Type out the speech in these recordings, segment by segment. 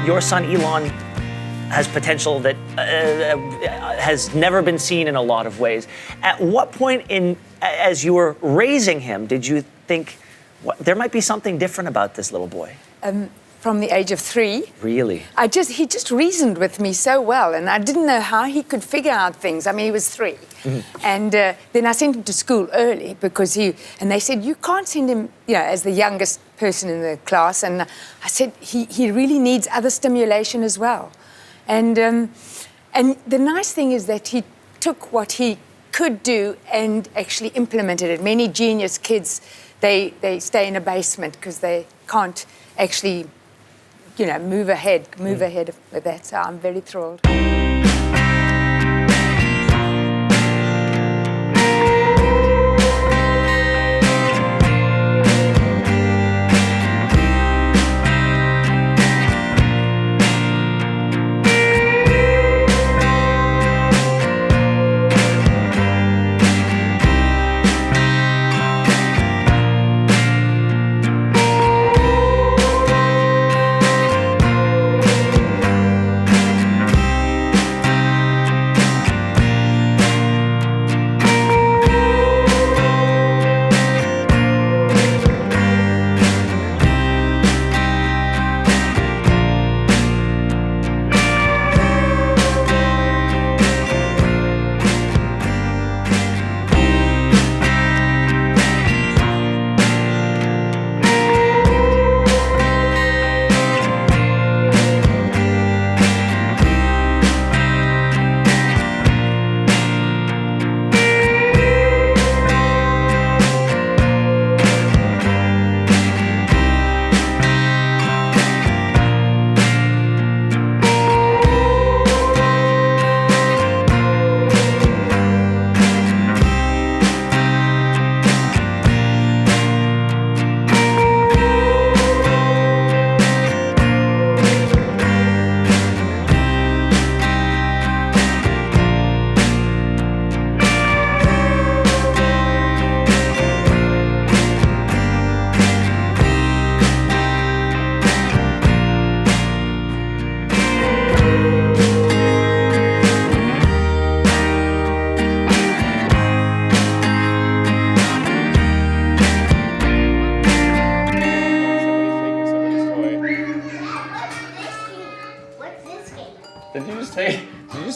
your son Elon has potential that has never been seen in a lot of ways. At what point as you were raising him, did you think there might be something different about this little boy? From the age of 3. Really? He just reasoned with me so well, and I didn't know how he could figure out things. I mean, he was 3. And then I sent him to school early because and they said, you can't send him, as the youngest person in the class. And I said, he really needs other stimulation as well. And the nice thing is that he took what he could do and actually implemented it. Many genius kids, they stay in a basement because they can't actually, move ahead with that. So I'm very thrilled.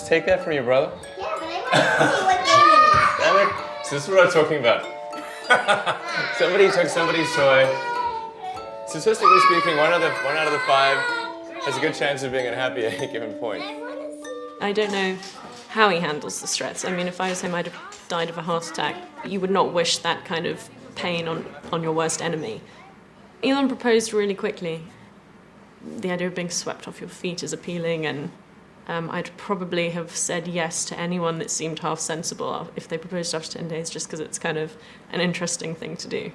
Take that from your brother? Yeah, but I want to see what game it is. So this is what I'm talking about. Somebody took somebody's toy. Statistically speaking, one out of the 5 has a good chance of being unhappy at any given point. I don't know how he handles the stress. I mean, if I was him, I'd have died of a heart attack. You would not wish that kind of pain on your worst enemy. Elon proposed really quickly. The idea of being swept off your feet is appealing, and I'd probably have said yes to anyone that seemed half sensible if they proposed after 10 days, just because it's kind of an interesting thing to do.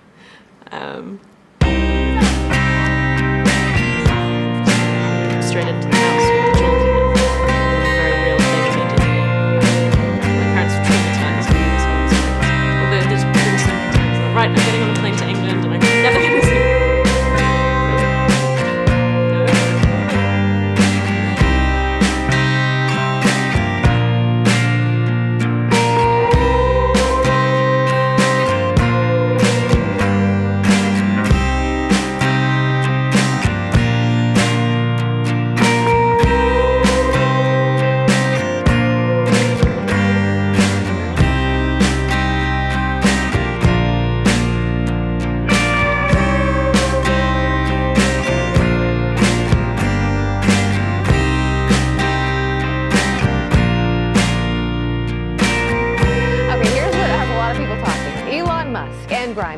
Straight into the house with the children, a very real thing immediately. My parents were traumatized by this whole experience. Although there's been so many times that, right, I'm getting on a plane to England and I'm never going to see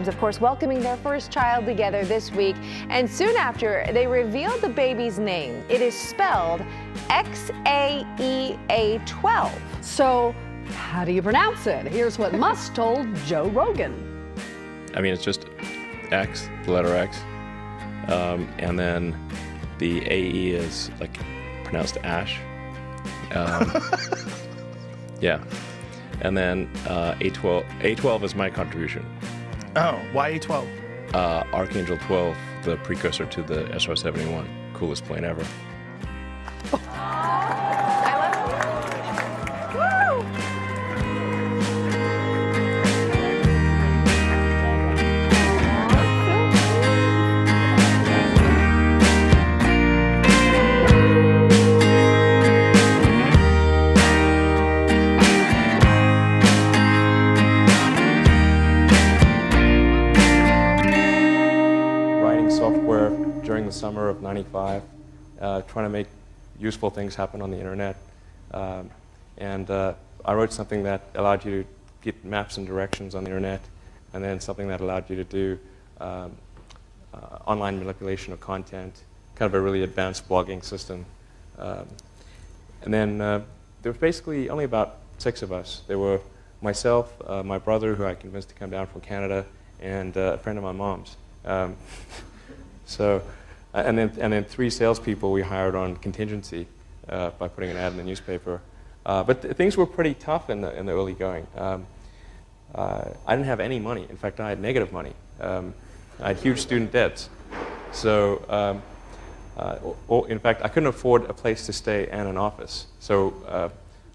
of course, welcoming their first child together this week. And soon after, they revealed the baby's name. It is spelled XAEA12. So, how do you pronounce it? Here's what Musk told Joe Rogan. I mean, it's just X, the letter X. And then the AE is like pronounced Ash. Yeah. And then A12 is my contribution. Oh, why A12? Archangel 12, the precursor to the SR-71, coolest plane ever. software during the summer of '95, trying to make useful things happen on the internet. I wrote something that allowed you to get maps and directions on the internet, and then something that allowed you to do online manipulation of content, kind of a really advanced blogging system. And then there was basically only about 6 of us. There were myself, my brother, who I convinced to come down from Canada, and a friend of my mom's. And then 3 salespeople we hired on contingency by putting an ad in the newspaper. But things were pretty tough in the early going. I didn't have any money. In fact, I had negative money. I had huge student debts. So, in fact, I couldn't afford a place to stay and an office. So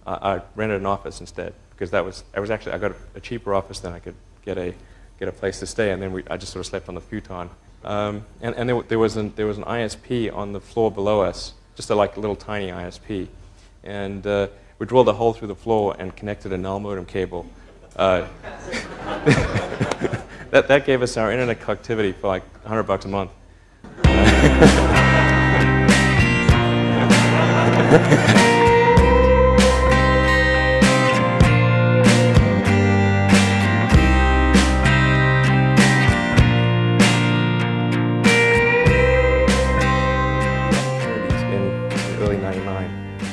I rented an office instead, because I got a cheaper office than I could get a place to stay, and then I just sort of slept on the futon. And there was an ISP on the floor below us, just a little tiny ISP, and we drilled a hole through the floor and connected a null modem cable. That gave us our internet connectivity for like $100 a month.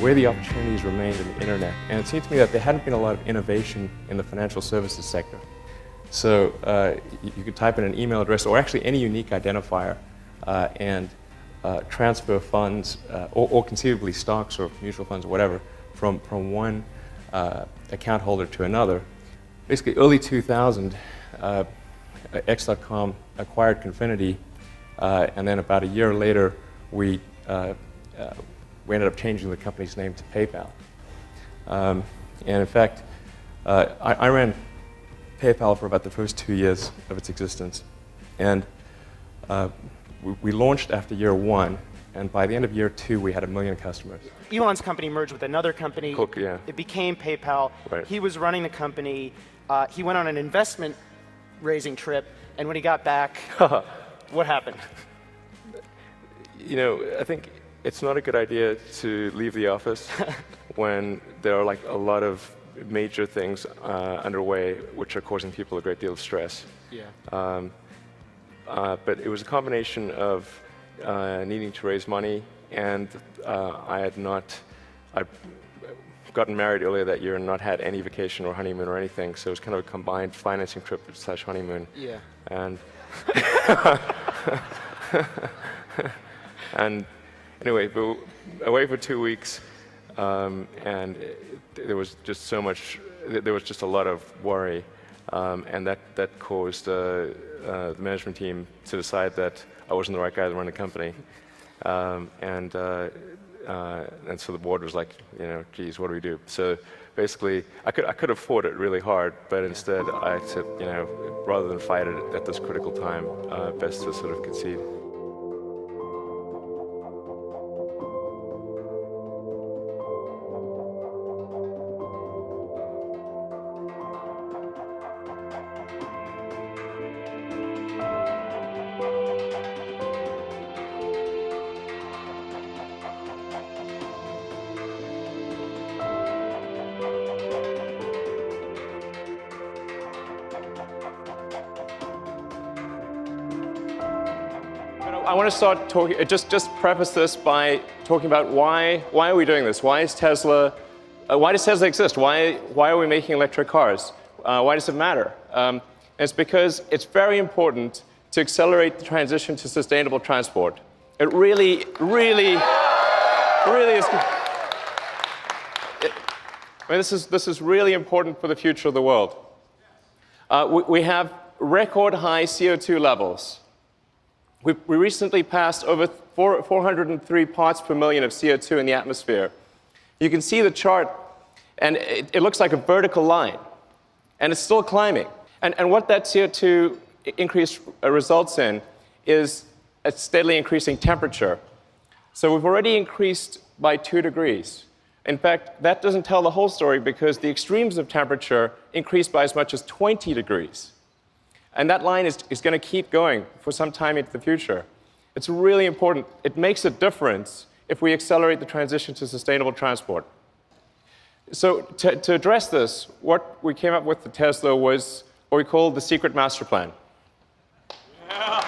Where the opportunities remained in the internet. And it seemed to me that there hadn't been a lot of innovation in the financial services sector. So you could type in an email address or actually any unique identifier and transfer funds or conceivably stocks or mutual funds or whatever from one account holder to another. Basically early 2000, X.com acquired Confinity, and then about a year later we ended up changing the company's name to PayPal. And in fact, I ran PayPal for about the first 2 years of its existence. And we launched after year 1, and by the end of year 2, we had 1 million customers. Elon's company merged with another company. Cook, yeah. It became PayPal. Right. He was running the company. He went on an investment raising trip, and when he got back, what happened? You know, I think it's not a good idea to leave the office when there are a lot of major things underway which are causing people a great deal of stress. Yeah. But it was a combination of needing to raise money, and I'd gotten married earlier that year and not had any vacation or honeymoon or anything, so it was kind of a combined financing trip / honeymoon. Yeah. And anyway, we were away for 2 weeks, and there was just a lot of worry, and that caused the management team to decide that I wasn't the right guy to run the company, and so the board was like, geez, what do we do? So basically, I could have fought it really hard, but instead I said, rather than fight it at this critical time, best to sort of concede. I want to start talking, just preface this by talking about why are we doing this? Why does Tesla exist? Why are we making electric cars? Why does it matter? It's because it's very important to accelerate the transition to sustainable transport. It really is. This is really important for the future of the world. We have record high CO2 levels. We recently passed over 403 parts per million of CO2 in the atmosphere. You can see the chart, and it looks like a vertical line, and it's still climbing. And what that CO2 increase results in is a steadily increasing temperature. So we've already increased by 2 degrees. In fact, that doesn't tell the whole story because the extremes of temperature increased by as much as 20 degrees. And that line is going to keep going for some time into the future. It's really important. It makes a difference if we accelerate the transition to sustainable transport. So to address this, what we came up with at Tesla was what we call the secret master plan.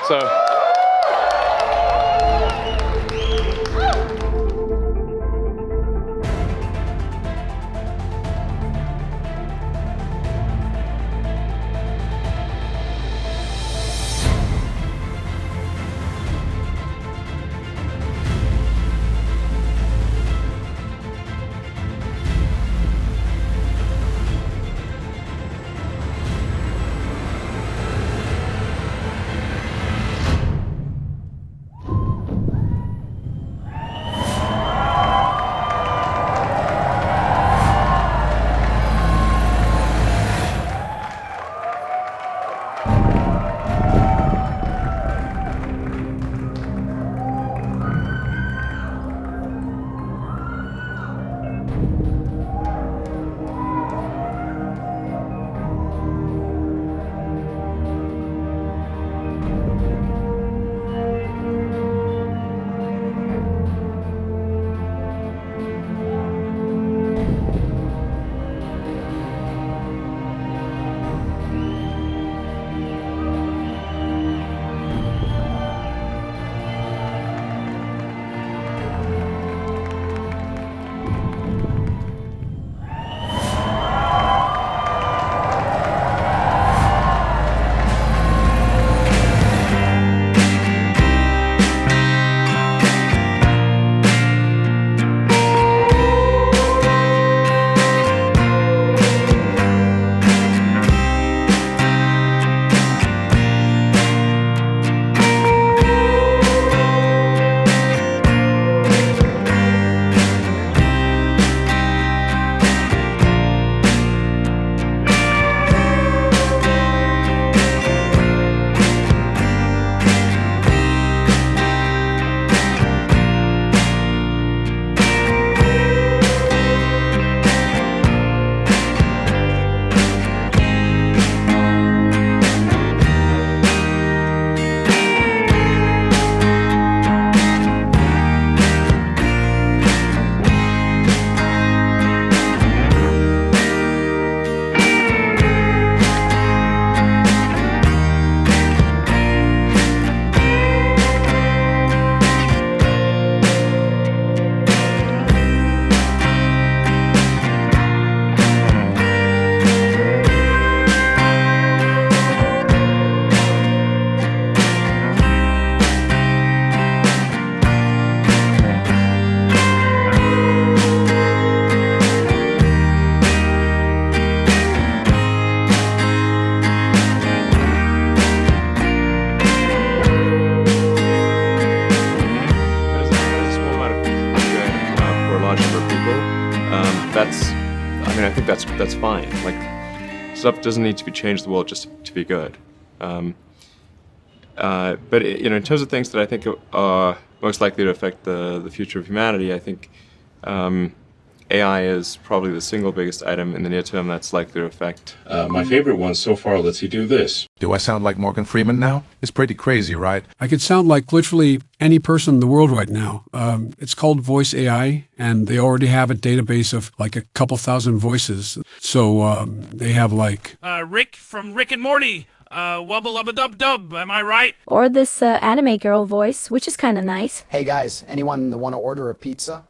So. I think that's fine. Like, stuff doesn't need to be changed the world just to be good. But in terms of things that I think are most likely to affect the future of humanity, I think AI is probably the single biggest item in the near term that's likely to affect. My favorite one so far lets you do this. Do I sound like Morgan Freeman now? It's pretty crazy, right? I could sound like literally any person in the world right now. It's called Voice AI, and they already have a database of like a couple thousand voices. So they have like... Rick from Rick and Morty. Wubba lubba dub dub, am I right? Or this anime girl voice, which is kind of nice. Hey guys, anyone want to order a pizza?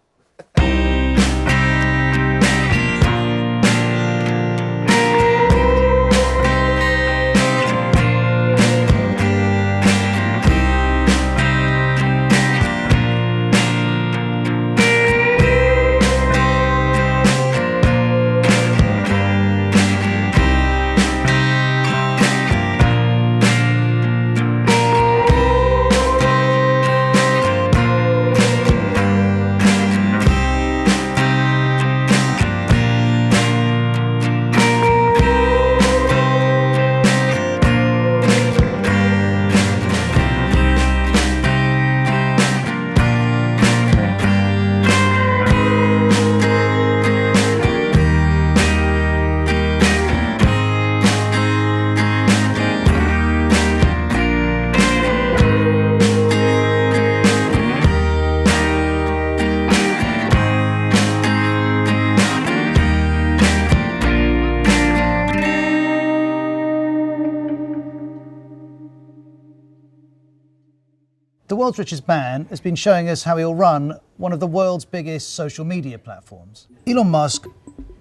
The world's richest man has been showing us how he'll run one of the world's biggest social media platforms. Elon Musk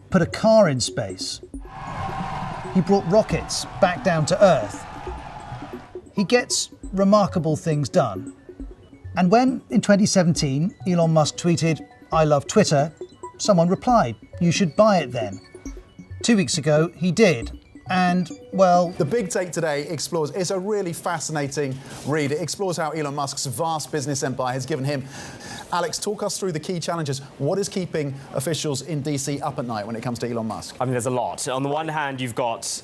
put a car in space. He brought rockets back down to Earth. He gets remarkable things done. And when, in 2017, Elon Musk tweeted, "I love Twitter," someone replied, "You should buy it then." 2 weeks ago, he did. And, well... The Big Take today explores, it's a really fascinating read. It explores how Elon Musk's vast business empire has given him. Alex, talk us through the key challenges. What is keeping officials in DC up at night when it comes to Elon Musk? I mean, there's a lot. On the one hand, you've got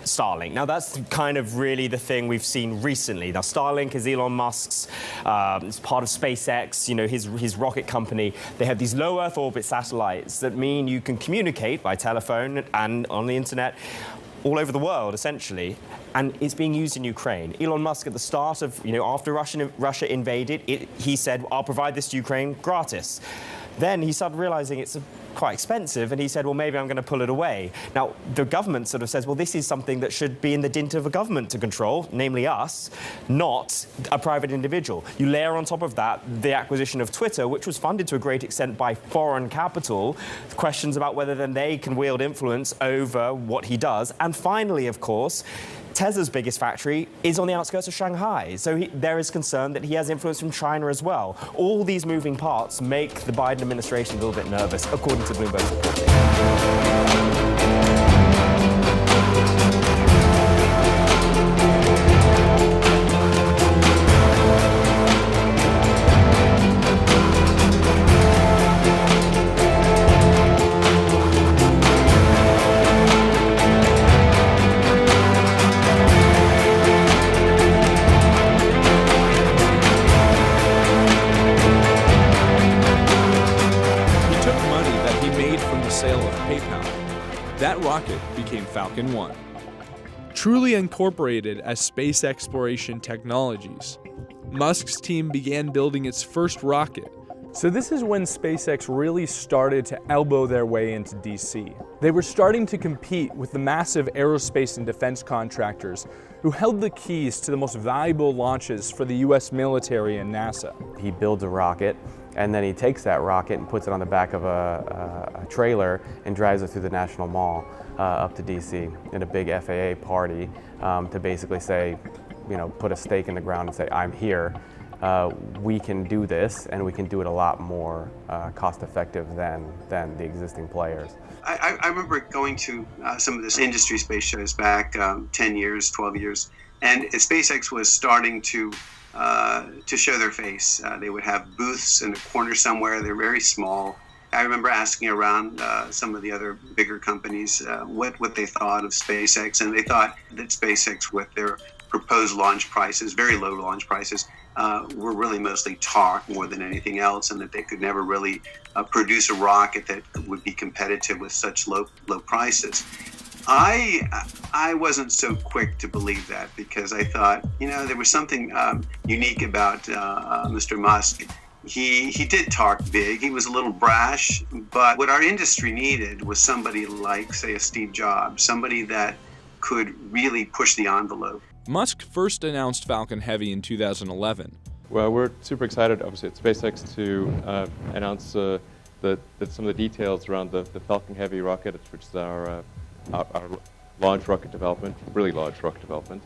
Starlink. Now, that's kind of really the thing we've seen recently. Now, Starlink is Elon Musk's, it's part of SpaceX, you know, his rocket company. They have these low Earth orbit satellites that mean you can communicate by telephone and on the internet all over the world, essentially, and it's being used in Ukraine. Elon Musk, at the start of, you know, after Russia invaded, he said, "I'll provide this to Ukraine gratis." Then he started realizing it's quite expensive, and he said, well, maybe I'm going to pull it away. Now, the government sort of says, well, this is something that should be in the dint of a government to control, namely us, not a private individual. You layer on top of that the acquisition of Twitter, which was funded to a great extent by foreign capital, questions about whether then they can wield influence over what he does. And finally, of course, Tesla's biggest factory is on the outskirts of Shanghai, so there is concern that he has influence from China as well. All these moving parts make the Biden administration a little bit nervous, according to Bloomberg's reporting. That rocket became Falcon 1. Truly incorporated as space exploration technologies, Musk's team began building its first rocket. So this is when SpaceX really started to elbow their way into DC. They were starting to compete with the massive aerospace and defense contractors who held the keys to the most valuable launches for the US military and NASA. He builds a rocket, and then he takes that rocket and puts it on the back of a trailer and drives it through the National Mall up to DC in a big FAA party to basically say, you know, put a stake in the ground and say, I'm here. We can do this, and we can do it a lot more cost-effective than the existing players. I remember going to some of this industry space shows back 10 years, 12 years, and SpaceX was starting to show their face. They would have booths in a corner somewhere. They're very small. I remember asking around some of the other bigger companies what they thought of SpaceX, and they thought that SpaceX, with their proposed launch prices, very low launch prices, were really mostly talk more than anything else, and that they could never really produce a rocket that would be competitive with such low prices. I wasn't so quick to believe that, because I thought, you know, there was something unique about Mr. Musk. He did talk big. He was a little brash, but what our industry needed was somebody like, say, a Steve Jobs, somebody that could really push the envelope. Musk first announced Falcon Heavy in 2011. Well, we're super excited, obviously, at SpaceX to announce some of the details around the Falcon Heavy rocket, which is our large rocket development, really large rocket development.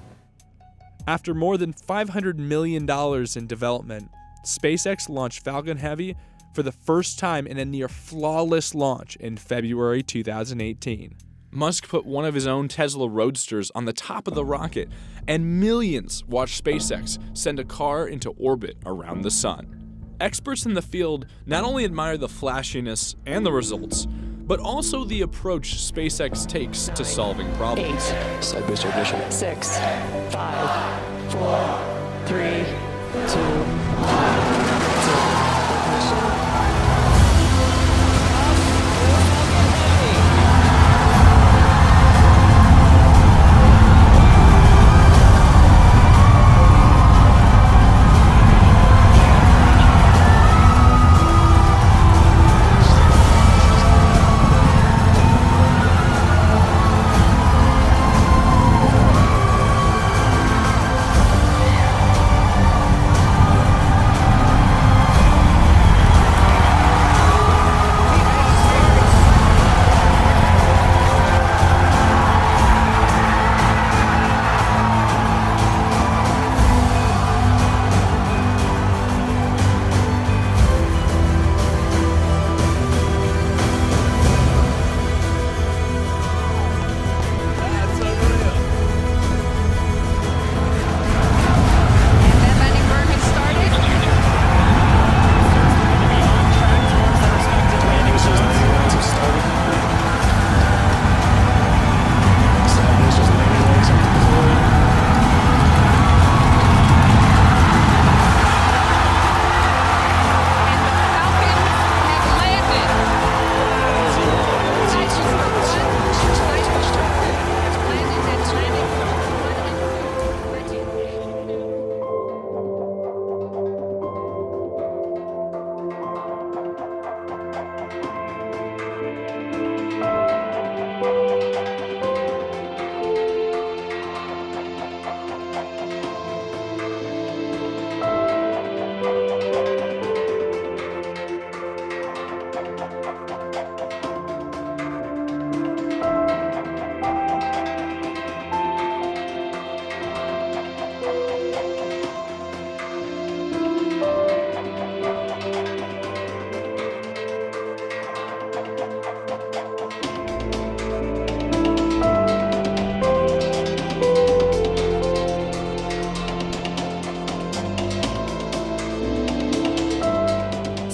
After more than $500 million in development, SpaceX launched Falcon Heavy for the first time in a near flawless launch in February 2018. Musk put one of his own Tesla Roadsters on the top of the rocket, and millions watched SpaceX send a car into orbit around the sun. Experts in the field not only admire the flashiness and the results, but also the approach SpaceX takes to solving problems. 8, side booster ignition. 6, 5, 4, 3, 2, 1.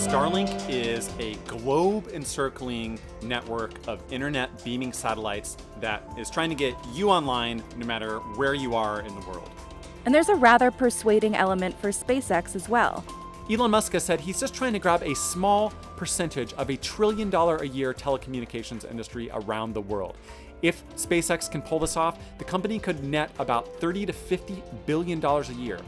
Starlink is a globe-encircling network of internet beaming satellites that is trying to get you online no matter where you are in the world. And there's a rather persuading element for SpaceX as well. Elon Musk has said he's just trying to grab a small percentage of $1 trillion a year telecommunications industry around the world. If SpaceX can pull this off, the company could net about $30 to $50 billion a year.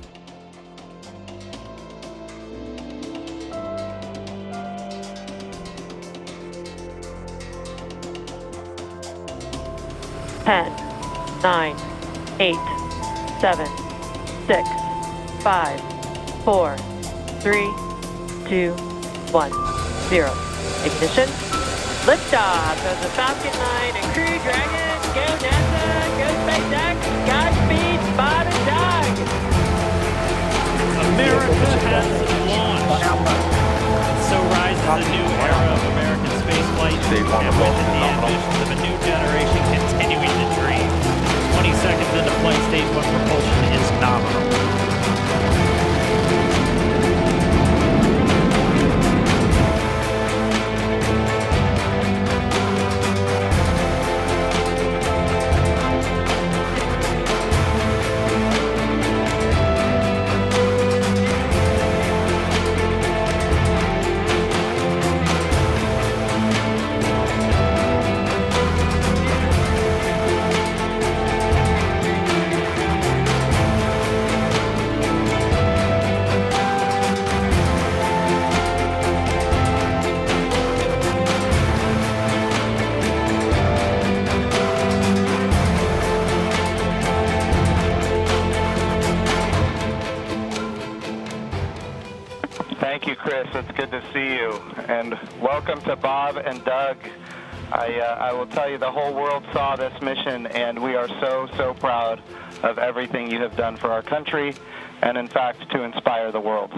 Ten, 9, 8, 7, 6, 5, 4, 3, 2, 1, 0. Ignition. Liftoff of the Falcon 9 and Crew Dragon. Go NASA, go SpaceX, Godspeed, Bob and Doug. America has launched. So rises a new era of American spaceflight, and with it the ambitions of a new generation continuing to dream. 20 seconds into flight, stage 1 propulsion is nominal. Thank you, Chris. It's good to see you. And welcome to Bob and Doug. I will tell you, the whole world saw this mission, and we are so proud of everything you have done for our country, and in fact, to inspire the world.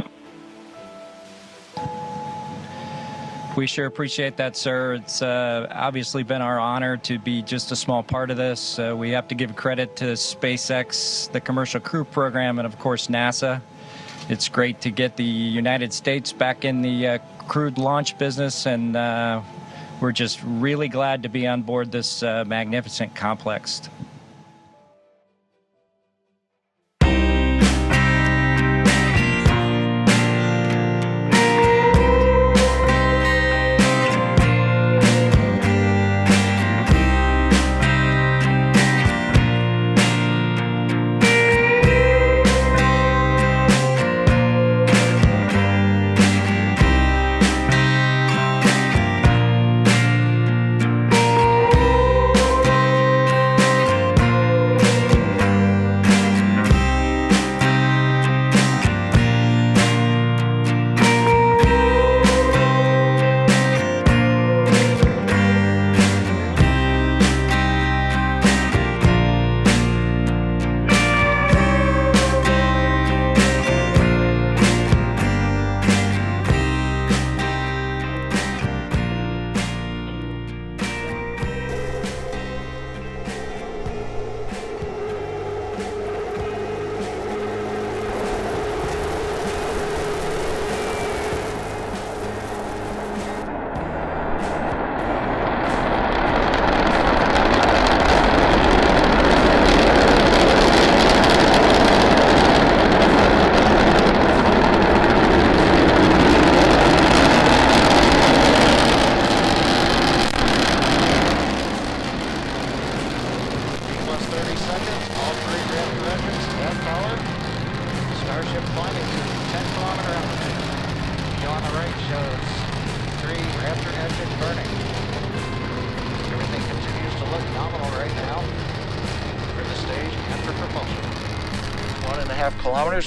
We sure appreciate that, sir. It's obviously been our honor to be just a small part of this. We have to give credit to SpaceX, the Commercial Crew Program, and of course NASA. It's great to get the United States back in the crewed launch business, and we're just really glad to be on board this magnificent complex.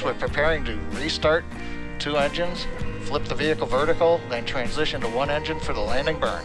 We're preparing to restart 2 engines, flip the vehicle vertical, then transition to 1 engine for the landing burn.